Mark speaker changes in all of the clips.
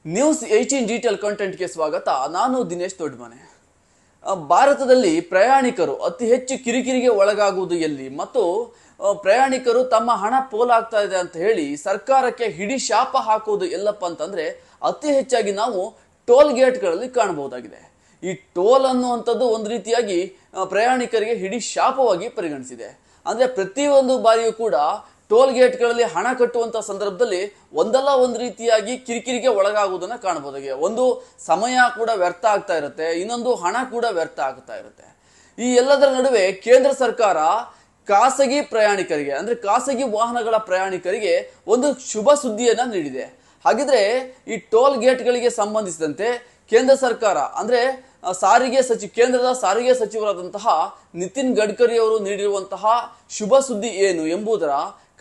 Speaker 1: News 18 detail ಕಂಟೆಂಟ್ಗೆ ಸ್ವಾಗತ. ನಾನು ದಿನೇಶ್ ದೊಡ್ಡಮನೆ. ಭಾರತದಲ್ಲಿ ಪ್ರಯಾಣಿಕರು ಅತಿ ಹೆಚ್ಚು ಕಿರಿಕಿರಿಗೆ ಒಳಗಾಗುವುದು ಎಲ್ಲಿ ಮತ್ತು ಪ್ರಯಾಣಿಕರು ತಮ್ಮ ಹಣ ಪೋಲಾಗ್ತಾ ಇದೆ ಅಂತ ಹೇಳಿ ಸರ್ಕಾರಕ್ಕೆ ಹಿಡಿ ಶಾಪ ಹಾಕುವುದು ಎಲ್ಲಪ್ಪ ಅಂತಂದ್ರೆ ಅತಿ ಹೆಚ್ಚಾಗಿ ನಾವು ಟೋಲ್ ಗೇಟ್ಗಳಲ್ಲಿ ಕಾಣಬಹುದಾಗಿದೆ. ಈ ಟೋಲ್ ಅನ್ನುವಂಥದ್ದು ಒಂದು ರೀತಿಯಾಗಿ ಪ್ರಯಾಣಿಕರಿಗೆ ಹಿಡಿ ಶಾಪವಾಗಿ ಪರಿಗಣಿಸಿದೆ. ಅಂದ್ರೆ ಪ್ರತಿಯೊಂದು ಬಾರಿಯೂ ಕೂಡ ಟೋಲ್ ಗೇಟ್ಗಳಲ್ಲಿ ಹಣ ಕಟ್ಟುವಂತ ಸಂದರ್ಭದಲ್ಲಿ ಒಂದಲ್ಲ ಒಂದು ರೀತಿಯಾಗಿ ಕಿರಿಕಿರಿಗೆ ಒಳಗಾಗುವುದನ್ನ ಕಾಣಬಹುದಾಗಿದೆ. ಒಂದು ಸಮಯ ಕೂಡ ವ್ಯರ್ಥ ಆಗ್ತಾ ಇರುತ್ತೆ, ಇನ್ನೊಂದು ಹಣ ಕೂಡ ವ್ಯರ್ಥ ಆಗ್ತಾ ಇರುತ್ತೆ. ಈ ಎಲ್ಲದರ ನಡುವೆ ಕೇಂದ್ರ ಸರ್ಕಾರ ಖಾಸಗಿ ಪ್ರಯಾಣಿಕರಿಗೆ ಅಂದ್ರೆ ಖಾಸಗಿ ವಾಹನಗಳ ಪ್ರಯಾಣಿಕರಿಗೆ ಒಂದು ಶುಭ ಸುದ್ದಿಯನ್ನ ನೀಡಿದೆ. ಹಾಗಿದ್ರೆ ಈ ಟೋಲ್ ಗೇಟ್ಗಳಿಗೆ ಸಂಬಂಧಿಸಿದಂತೆ ಕೇಂದ್ರ ಸರ್ಕಾರ ಅಂದ್ರೆ ಕೇಂದ್ರದ ಸಾರಿಗೆ ಸಚಿವರಾದಂತಹ ನಿತಿನ್ ಗಡ್ಕರಿ ಅವರು ನೀಡಿರುವಂತಹ ಶುಭ ಸುದ್ದಿ ಏನು ಎಂಬುದರ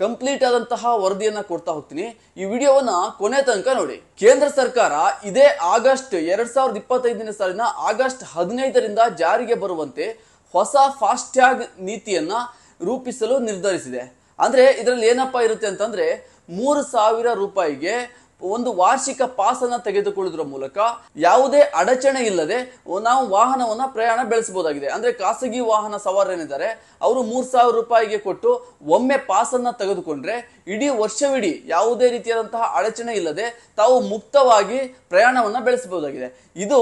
Speaker 1: ಕಂಪ್ಲೀಟ್ ಆದಂತಹ ವರದಿಯನ್ನ ಕೊಡ್ತಾ ಹೋಗ್ತೀನಿ. ಈ ವಿಡಿಯೋವನ್ನ ಕೊನೆ ತನಕ ನೋಡಿ. ಕೇಂದ್ರ ಸರ್ಕಾರ ಇದೇ ಆಗಸ್ಟ್ 2025ನೇ ಸಾಲಿನ ಆಗಸ್ಟ್ 15ರಿಂದ ಜಾರಿಗೆ ಬರುವಂತೆ ಹೊಸ ಫಾಸ್ಟ್ಯಾಗ್ ನೀತಿಯನ್ನ ರೂಪಿಸಲು ನಿರ್ಧರಿಸಿದೆ. ಅಂದ್ರೆ ಇದರಲ್ಲಿ ಏನಪ್ಪಾ ಇರುತ್ತೆ ಅಂತಂದ್ರೆ 3,000 ರೂಪಾಯಿಗೆ ಒಂದು ವಾರ್ಷಿಕ ಪಾಸ್ ಅನ್ನ ತೆಗೆದುಕೊಳ್ಳುವುದರ ಮೂಲಕ ಯಾವುದೇ ಅಡಚಣೆ ಇಲ್ಲದೆ ನಾವು ವಾಹನವನ್ನ ಪ್ರಯಾಣ ಬೆಳೆಸಬಹುದಾಗಿದೆ. ಅಂದ್ರೆ ಖಾಸಗಿ ವಾಹನ ಸವಾರರೇನಿದ್ದಾರೆ ಅವರು 3,000 ರೂಪಾಯಿಗೆ ಕೊಟ್ಟು ಒಮ್ಮೆ ಪಾಸ್ ಅನ್ನ ತೆಗೆದುಕೊಂಡ್ರೆ ಇಡೀ ವರ್ಷವಿಡೀ ಯಾವುದೇ ರೀತಿಯಾದಂತಹ ಅಡಚಣೆ ಇಲ್ಲದೆ ತಾವು ಮುಕ್ತವಾಗಿ ಪ್ರಯಾಣವನ್ನ ಬೆಳೆಸಬಹುದಾಗಿದೆ. ಇದು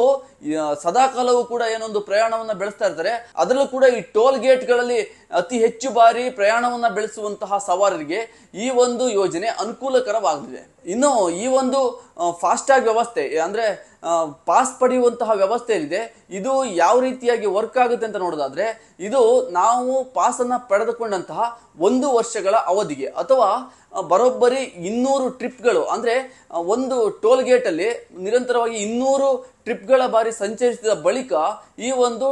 Speaker 1: ಸದಾಕಾಲವೂ ಕೂಡ ಏನೊಂದು ಪ್ರಯಾಣವನ್ನ ಬೆಳೆಸ್ತಾ ಇರ್ತಾರೆ. ಅದರಲ್ಲೂ ಕೂಡ ಈ ಟೋಲ್ ಗೇಟ್ಗಳಲ್ಲಿ ಅತಿ ಹೆಚ್ಚು ಬಾರಿ ಪ್ರಯಾಣವನ್ನ ಬೆಳೆಸುವಂತಹ ಸವಾರರಿಗೆ ಈ ಒಂದು ಯೋಜನೆ ಅನುಕೂಲಕರವಾಗಲಿದೆ. ಇನ್ನು ಈ ಒಂದು ಫಾಸ್ಟ್ಯಾಗ್ ವ್ಯವಸ್ಥೆ ಅಂದ್ರೆ ಪಾಸ್ ಪಡೆಯುವಂತಹ ವ್ಯವಸ್ಥೆ ಏನಿದೆ ಇದು ಯಾವ ರೀತಿಯಾಗಿ ವರ್ಕ್ ಆಗುತ್ತೆ ಅಂತ ನೋಡೋದಾದ್ರೆ ಇದು ನಾವು ಪಾಸ್ ಅನ್ನ ಪಡೆದುಕೊಂಡಂತಹ 1 ವರ್ಷಗಳ ಅವಧಿಗೆ ಅಥವಾ ಬರೋಬ್ಬರಿ 200 ಟ್ರಿಪ್ಗಳು ಅಂದ್ರೆ ಒಂದು ಟೋಲ್ ಗೇಟ್ ಅಲ್ಲಿ ನಿರಂತರವಾಗಿ 200 ಟ್ರಿಪ್ಗಳ ಬಾರಿ ಸಂಚರಿಸಿದ ಬಳಿಕ ಈ ಒಂದು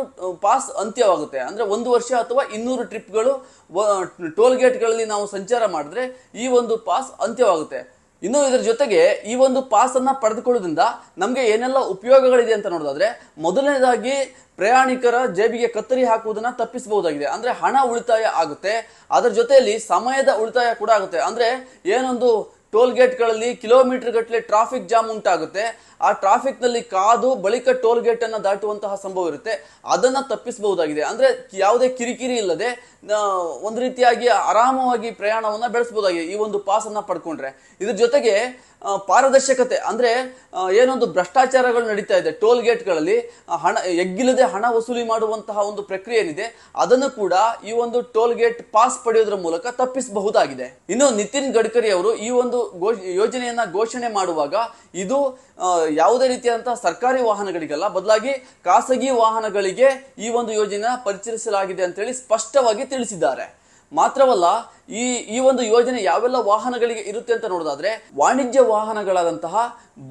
Speaker 1: ಪಾಸ್ ಅಂತ್ಯವಾಗುತ್ತೆ. ಅಂದ್ರೆ 1 ವರ್ಷ ಅಥವಾ 200 ಟ್ರಿಪ್ಗಳು ಟೋಲ್ ಗೇಟ್ಗಳಲ್ಲಿ ನಾವು ಸಂಚಾರ ಮಾಡಿದ್ರೆ ಈ ಒಂದು ಪಾಸ್ ಅಂತ್ಯವಾಗುತ್ತೆ. ಇನ್ನು ಇದರ ಜೊತೆಗೆ ಈ ಒಂದು ಪಾಸ್ ಅನ್ನ ಪಡೆದುಕೊಳ್ಳೋದ್ರಿಂದ ನಮ್ಗೆ ಏನೆಲ್ಲ ಉಪಯೋಗಗಳಿದೆ ಅಂತ ನೋಡೋದಾದ್ರೆ ಮೊದಲನೇದಾಗಿ ಪ್ರಯಾಣಿಕರ ಜೇಬಿಗೆ ಕತ್ತರಿ ಹಾಕುವುದನ್ನ ತಪ್ಪಿಸಬಹುದಾಗಿದೆ. ಅಂದ್ರೆ ಹಣ ಉಳಿತಾಯ ಆಗುತ್ತೆ. ಅದರ ಜೊತೆಯಲ್ಲಿ ಸಮಯದ ಉಳಿತಾಯ ಕೂಡ ಆಗುತ್ತೆ. ಅಂದ್ರೆ ಏನೊಂದು ಟೋಲ್ ಗೇಟ್ಗಳಲ್ಲಿ ಕಿಲೋಮೀಟರ್ ಗಟ್ಟಲೆ ಟ್ರಾಫಿಕ್ ಜಾಮ್ ಉಂಟಾಗುತ್ತೆ. ಆ ಟ್ರಾಫಿಕ್ ನಲ್ಲಿ ಕಾದು ಬಳಿಕ ಟೋಲ್ ಗೇಟ್ ಅನ್ನ ದಾಟುವಂತಹ ಸಂಭವ ಇರುತ್ತೆ. ಅದನ್ನ ತಪ್ಪಿಸಬಹುದಾಗಿದೆ. ಅಂದ್ರೆ ಯಾವುದೇ ಕಿರಿಕಿರಿ ಇಲ್ಲದೆ ಒಂದು ರೀತಿಯಾಗಿ ಆರಾಮವಾಗಿ ಪ್ರಯಾಣವನ್ನ ಬೆಳೆಸಬಹುದಾಗಿದೆ ಈ ಒಂದು ಪಾಸ್ ಅನ್ನ ಪಡ್ಕೊಂಡ್ರೆ. ಇದ್ರ ಜೊತೆಗೆ ಪಾರದರ್ಶಕತೆ ಅಂದ್ರೆ ಏನೊಂದು ಭ್ರಷ್ಟಾಚಾರಗಳು ನಡೀತಾ ಇದೆ ಟೋಲ್ ಗೇಟ್ಗಳಲ್ಲಿ ಎಗ್ಗಿಲ್ಲದೆ ಹಣ ವಸೂಲಿ ಮಾಡುವಂತಹ ಒಂದು ಪ್ರಕ್ರಿಯೆ ಏನಿದೆ ಅದನ್ನು ಕೂಡ ಈ ಒಂದು ಟೋಲ್ ಗೇಟ್ ಪಾಸ್ ಪಡೆಯೋದ್ರ ಮೂಲಕ ತಪ್ಪಿಸಬಹುದಾಗಿದೆ. ಇನ್ನು ನಿತಿನ್ ಗಡ್ಕರಿ ಅವರು ಈ ಒಂದು ಯೋಜನೆಯನ್ನ ಘೋಷಣೆ ಮಾಡುವಾಗ ಇದು ಯಾವುದೇ ರೀತಿಯಾದಂತಹ ಸರ್ಕಾರಿ ವಾಹನಗಳಿಗಲ್ಲ, ಬದಲಾಗಿ ಖಾಸಗಿ ವಾಹನಗಳಿಗೆ ಈ ಒಂದು ಯೋಜನೆ ಪರಿಚಯಿಸಲಾಗಿದೆ ಅಂತ ಹೇಳಿ ಸ್ಪಷ್ಟವಾಗಿ ತಿಳಿಸಿದ್ದಾರೆ. ಮಾತ್ರವಲ್ಲ ಈ ಒಂದು ಯೋಜನೆ ಯಾವೆಲ್ಲ ವಾಹನಗಳಿಗೆ ಇರುತ್ತೆ ಅಂತ ನೋಡೋದಾದ್ರೆ ವಾಣಿಜ್ಯ ವಾಹನಗಳಾದಂತಹ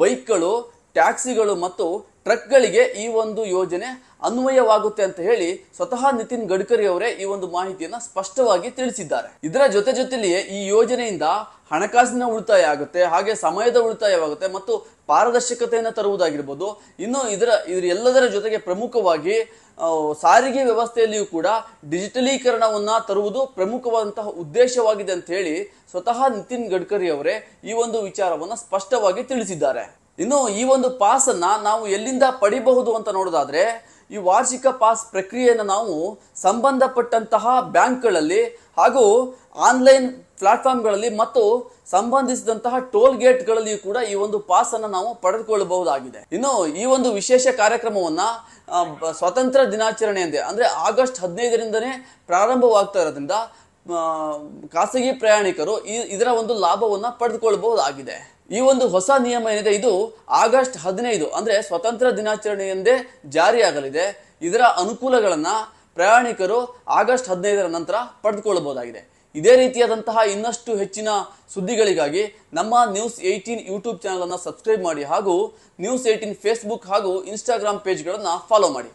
Speaker 1: ಬೈಕ್ಗಳು, ಟ್ಯಾಕ್ಸಿಗಳು ಮತ್ತು ಟ್ರಕ್ಗಳಿಗೆ ಈ ಒಂದು ಯೋಜನೆ ಅನ್ವಯವಾಗುತ್ತೆ ಅಂತ ಹೇಳಿ ಸ್ವತಃ ನಿತಿನ್ ಗಡ್ಕರಿ ಅವರೇ ಈ ಒಂದು ಮಾಹಿತಿಯನ್ನ ಸ್ಪಷ್ಟವಾಗಿ ತಿಳಿಸಿದ್ದಾರೆ. ಇದರ ಜೊತೆಯಲ್ಲಿಯೇ ಈ ಯೋಜನೆಯಿಂದ ಹಣಕಾಸಿನ ಉಳಿತಾಯ ಆಗುತ್ತೆ, ಹಾಗೆ ಸಮಯದ ಉಳಿತಾಯವಾಗುತ್ತೆ ಮತ್ತು ಪಾರದರ್ಶಕತೆಯನ್ನು ತರುವುದಾಗಿರ್ಬೋದು. ಇನ್ನು ಇದರ ಎಲ್ಲದರ ಜೊತೆಗೆ ಪ್ರಮುಖವಾಗಿ ಸಾರಿಗೆ ವ್ಯವಸ್ಥೆಯಲ್ಲಿಯೂ ಕೂಡ ಡಿಜಿಟಲೀಕರಣವನ್ನ ತರುವುದು ಪ್ರಮುಖವಾದಂತಹ ಉದ್ದೇಶವಾಗಿದೆ ಅಂತ ಹೇಳಿ ಸ್ವತಃ ನಿತಿನ್ ಗಡ್ಕರಿ ಅವರೇ ಈ ಒಂದು ವಿಚಾರವನ್ನ ಸ್ಪಷ್ಟವಾಗಿ ತಿಳಿಸಿದ್ದಾರೆ. ಇನ್ನು ಈ ಒಂದು ಪಾಸ್ ಅನ್ನ ನಾವು ಎಲ್ಲಿಂದ ಪಡಿಬಹುದು ಅಂತ ನೋಡೋದಾದ್ರೆ ಈ ವಾರ್ಷಿಕ ಪಾಸ್ ಪ್ರಕ್ರಿಯೆಯನ್ನು ನಾವು ಸಂಬಂಧಪಟ್ಟಂತಹ ಬ್ಯಾಂಕ್ಗಳಲ್ಲಿ ಹಾಗೂ ಆನ್ಲೈನ್ ಪ್ಲಾಟ್ಫಾರ್ಮ್ಗಳಲ್ಲಿ ಮತ್ತು ಸಂಬಂಧಿಸಿದಂತಹ ಟೋಲ್ ಗೇಟ್ಗಳಲ್ಲಿ ಕೂಡ ಈ ಒಂದು ಪಾಸ್ ಅನ್ನು ನಾವು ಪಡೆದುಕೊಳ್ಳಬಹುದಾಗಿದೆ. ಇನ್ನು ಈ ಒಂದು ವಿಶೇಷ ಕಾರ್ಯಕ್ರಮವನ್ನ ಸ್ವಾತಂತ್ರ್ಯ ದಿನಾಚರಣೆ ಅಂದ್ರೆ ಆಗಸ್ಟ್ 15ರಿಂದನೇ ಪ್ರಾರಂಭವಾಗ್ತಾ ಇರೋದ್ರಿಂದ ಖಾಸಗಿ ಪ್ರಯಾಣಿಕರು ಇದರ ಒಂದು ಲಾಭವನ್ನ ಪಡೆದುಕೊಳ್ಳಬಹುದಾಗಿದೆ. ಈ ಒಂದು ಹೊಸ ನಿಯಮ ಏನಿದೆ ಇದು ಆಗಸ್ಟ್ 15 ಅಂದ್ರೆ ಸ್ವಾತಂತ್ರ್ಯ ದಿನಾಚರಣೆಯಂದೇ ಜಾರಿಯಾಗಲಿದೆ. ಇದರ ಅನುಕೂಲಗಳನ್ನ ಪ್ರಯಾಣಿಕರು ಆಗಸ್ಟ್ 15ರ ನಂತರ ಪಡೆದುಕೊಳ್ಳಬಹುದಾಗಿದೆ. ಇದೇ ರೀತಿಯಾದಂತಹ ಇನ್ನಷ್ಟು ಹೆಚ್ಚಿನ ಸುದ್ದಿಗಳಿಗಾಗಿ ನಮ್ಮ ನ್ಯೂಸ್ 18 ಯೂಟ್ಯೂಬ್ ಚಾನಲ್ ಅನ್ನ ಸಬ್ಸ್ಕ್ರೈಬ್ ಮಾಡಿ ಹಾಗೂ ನ್ಯೂಸ್ 18 ಫೇಸ್ಬುಕ್ ಹಾಗೂ ಇನ್ಸ್ಟಾಗ್ರಾಮ್ ಪೇಜ್ಗಳನ್ನ ಫಾಲೋ ಮಾಡಿ.